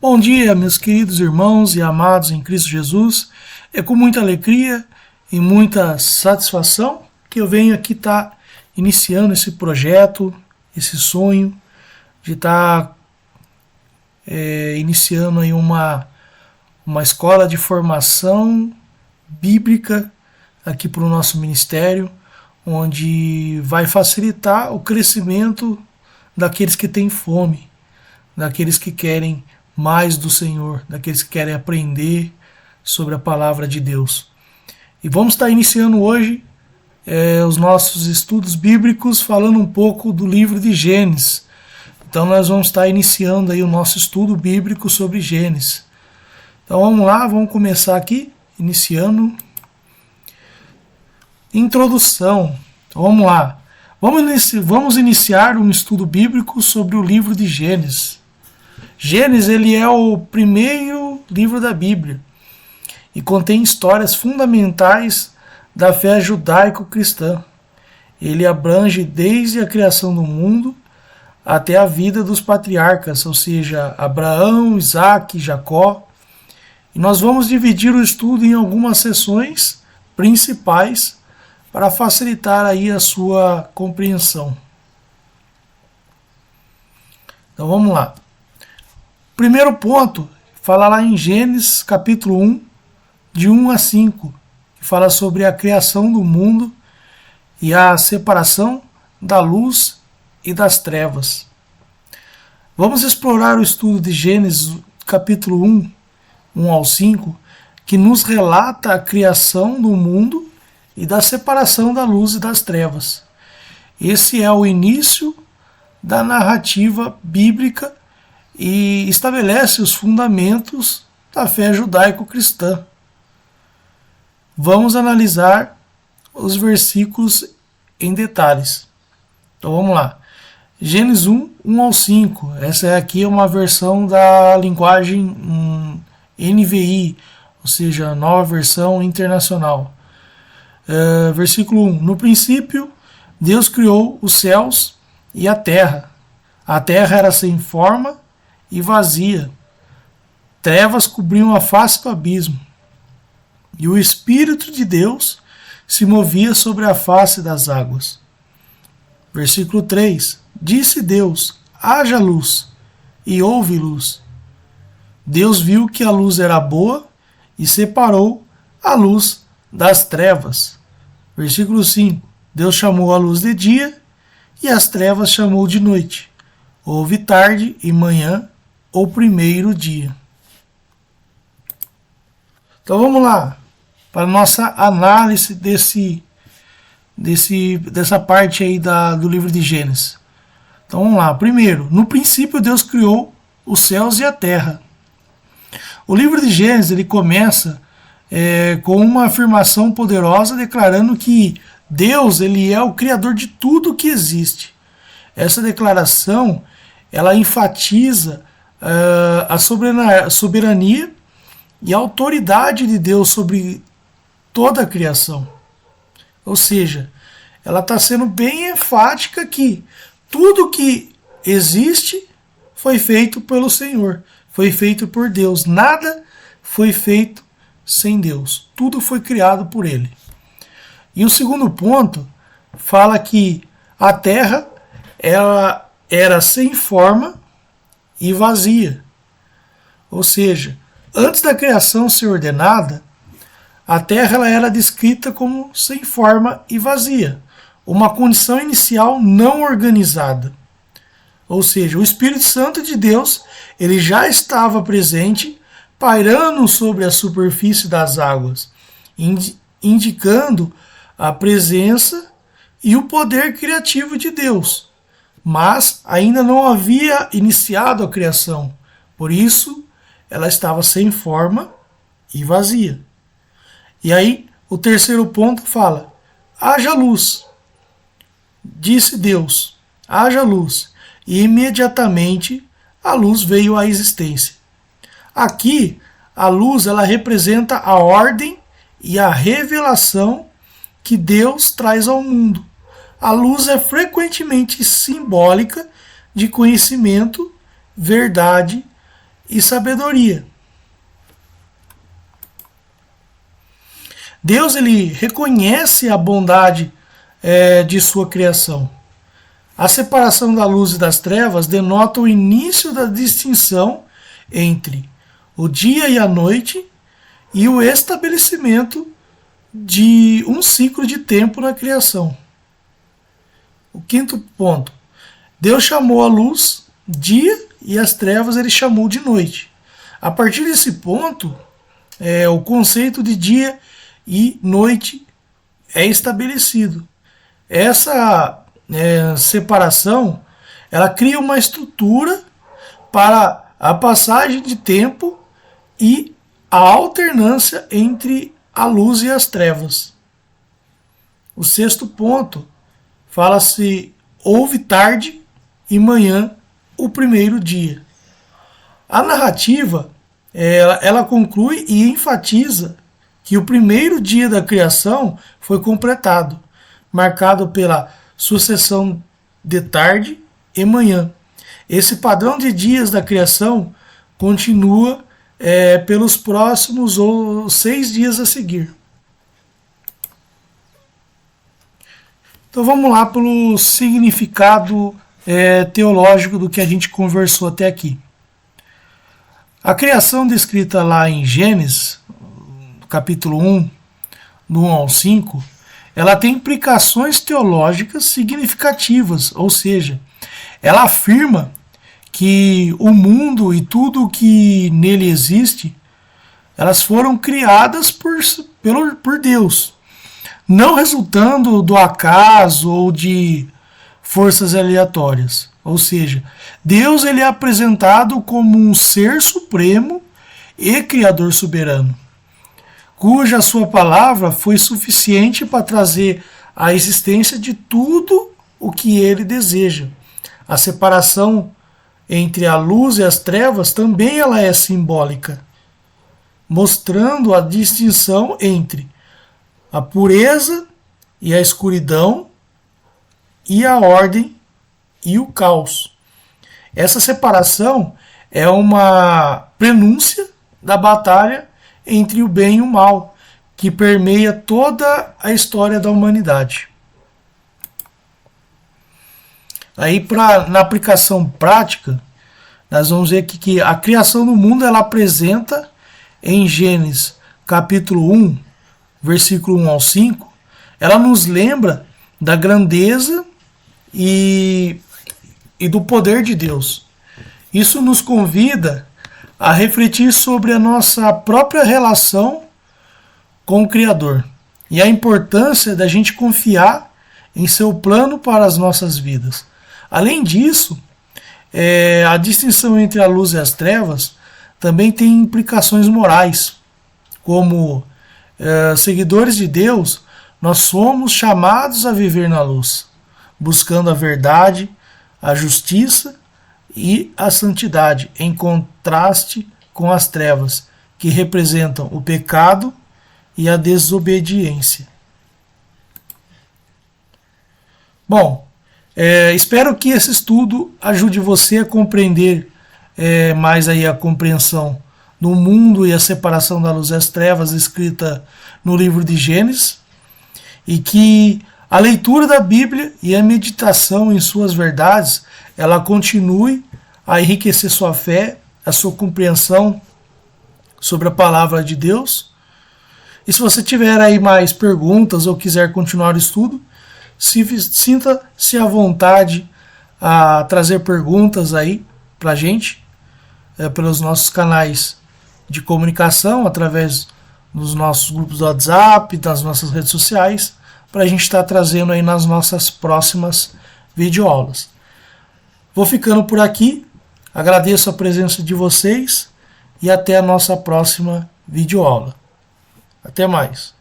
Bom dia, meus queridos irmãos e amados em Cristo Jesus. É com muita alegria e muita satisfação que eu venho aqui estar iniciando esse projeto, esse sonho de estar iniciando aí uma escola de formação bíblica aqui para o nosso ministério, onde vai facilitar o crescimento daqueles que têm fome, daqueles que querem mais do Senhor, daqueles que querem aprender sobre a palavra de Deus. E vamos estar iniciando hoje os nossos estudos bíblicos falando um pouco do livro de Gênesis. Então nós vamos estar iniciando aí o nosso estudo bíblico sobre Gênesis. Então vamos lá, vamos começar aqui, iniciando. Introdução. Então vamos lá. Vamos iniciar um estudo bíblico sobre o livro de Gênesis. Gênesis ele é o primeiro livro da Bíblia e contém histórias fundamentais da fé judaico-cristã. Ele abrange desde a criação do mundo até a vida dos patriarcas, ou seja, Abraão, Isaac, Jacó. E nós vamos dividir o estudo em algumas sessões principais para facilitar aí a sua compreensão. Então vamos lá. Primeiro ponto, fala lá em Gênesis capítulo 1, de 1 a 5, que fala sobre a criação do mundo e a separação da luz e das trevas. Vamos explorar o estudo de Gênesis capítulo 1, 1 ao 5, que nos relata a criação do mundo e da separação da luz e das trevas. Esse é o início da narrativa bíblica e estabelece os fundamentos da fé judaico-cristã. Vamos analisar os versículos em detalhes. Então vamos lá. Gênesis 1, 1 ao 5. Essa aqui é uma versão da linguagem NVI, ou seja, nova versão internacional. Versículo 1. No princípio, Deus criou os céus e a terra. A terra era sem forma e vazia. Trevas cobriam a face do abismo. E o Espírito de Deus se movia sobre a face das águas. Versículo 3. Disse Deus: haja luz, e houve luz. Deus viu que a luz era boa e separou a luz das trevas. Versículo 5. Deus chamou a luz de dia e as trevas chamou de noite. Houve tarde e manhã, o primeiro dia. Então vamos lá para a nossa análise dessa parte aí do livro de Gênesis. Então vamos lá. Primeiro, no princípio Deus criou os céus e a terra. O livro de Gênesis ele começa com uma afirmação poderosa declarando que Deus ele é o criador de tudo que existe. Essa declaração ela enfatiza a soberania e a autoridade de Deus sobre toda a criação. Ou seja, ela está sendo bem enfática que tudo que existe foi feito pelo Senhor, foi feito por Deus. Nada foi feito sem Deus. Tudo foi criado por Ele. E o segundo ponto fala que a terra ela era sem forma e vazia. Ou seja, antes da criação ser ordenada, a terra ela era descrita como sem forma e vazia, uma condição inicial não organizada. Ou seja, o Espírito Santo de Deus ele já estava presente, pairando sobre a superfície das águas, indicando a presença e o poder criativo de Deus. Mas ainda não havia iniciado a criação, por isso ela estava sem forma e vazia. E aí o terceiro ponto fala: haja luz. Disse Deus: haja luz. E imediatamente a luz veio à existência. Aqui a luz ela representa a ordem e a revelação que Deus traz ao mundo. A luz é frequentemente simbólica de conhecimento, verdade e sabedoria. Deus ele reconhece a bondade de sua criação. A separação da luz e das trevas denota o início da distinção entre o dia e a noite e o estabelecimento de um ciclo de tempo na criação. O quinto ponto. Deus chamou a luz dia e as trevas ele chamou de noite. A partir desse ponto, o conceito de dia e noite é estabelecido. Essa separação ela cria uma estrutura para a passagem de tempo e a alternância entre a luz e as trevas. O sexto ponto fala-se houve tarde e manhã o primeiro dia. A narrativa ela conclui e enfatiza que o primeiro dia da criação foi completado, marcado pela sucessão de tarde e manhã. Esse padrão de dias da criação continua pelos próximos 6 dias a seguir. Então vamos lá pelo significado teológico do que a gente conversou até aqui. A criação descrita lá em Gênesis, capítulo 1, do 1 ao 5, ela tem implicações teológicas significativas, ou seja, ela afirma que o mundo e tudo que nele existe, elas foram criadas por Deus, não resultando do acaso ou de forças aleatórias. Ou seja, Deus ele é apresentado como um ser supremo e criador soberano, cuja sua palavra foi suficiente para trazer a existência de tudo o que ele deseja. A separação entre a luz e as trevas também ela é simbólica, mostrando a distinção entre a pureza e a escuridão e a ordem e o caos. Essa separação é uma prenúncia da batalha entre o bem e o mal, que permeia toda a história da humanidade. Aí, na aplicação prática, nós vamos ver que a criação do mundo ela apresenta em Gênesis capítulo 1, versículo 1 ao 5, ela nos lembra da grandeza e do poder de Deus. Isso nos convida a refletir sobre a nossa própria relação com o Criador e a importância da gente confiar em seu plano para as nossas vidas. Além disso, a distinção entre a luz e as trevas também tem implicações morais. Como seguidores de Deus, nós somos chamados a viver na luz, buscando a verdade, a justiça e a santidade, em contraste com as trevas, que representam o pecado e a desobediência. Bom, espero que esse estudo ajude você a compreender mais aí a compreensão do mundo e a separação da luz e das trevas escrita no livro de Gênesis, e que a leitura da Bíblia e a meditação em suas verdades, ela continue a enriquecer sua fé, a sua compreensão sobre a palavra de Deus. E se você tiver aí mais perguntas ou quiser continuar o estudo, sinta-se à vontade a trazer perguntas aí para a gente, pelos nossos canais de comunicação, através dos nossos grupos do WhatsApp, das nossas redes sociais, para a gente estar trazendo aí nas nossas próximas videoaulas. Vou ficando por aqui, agradeço a presença de vocês e até a nossa próxima videoaula. Até mais.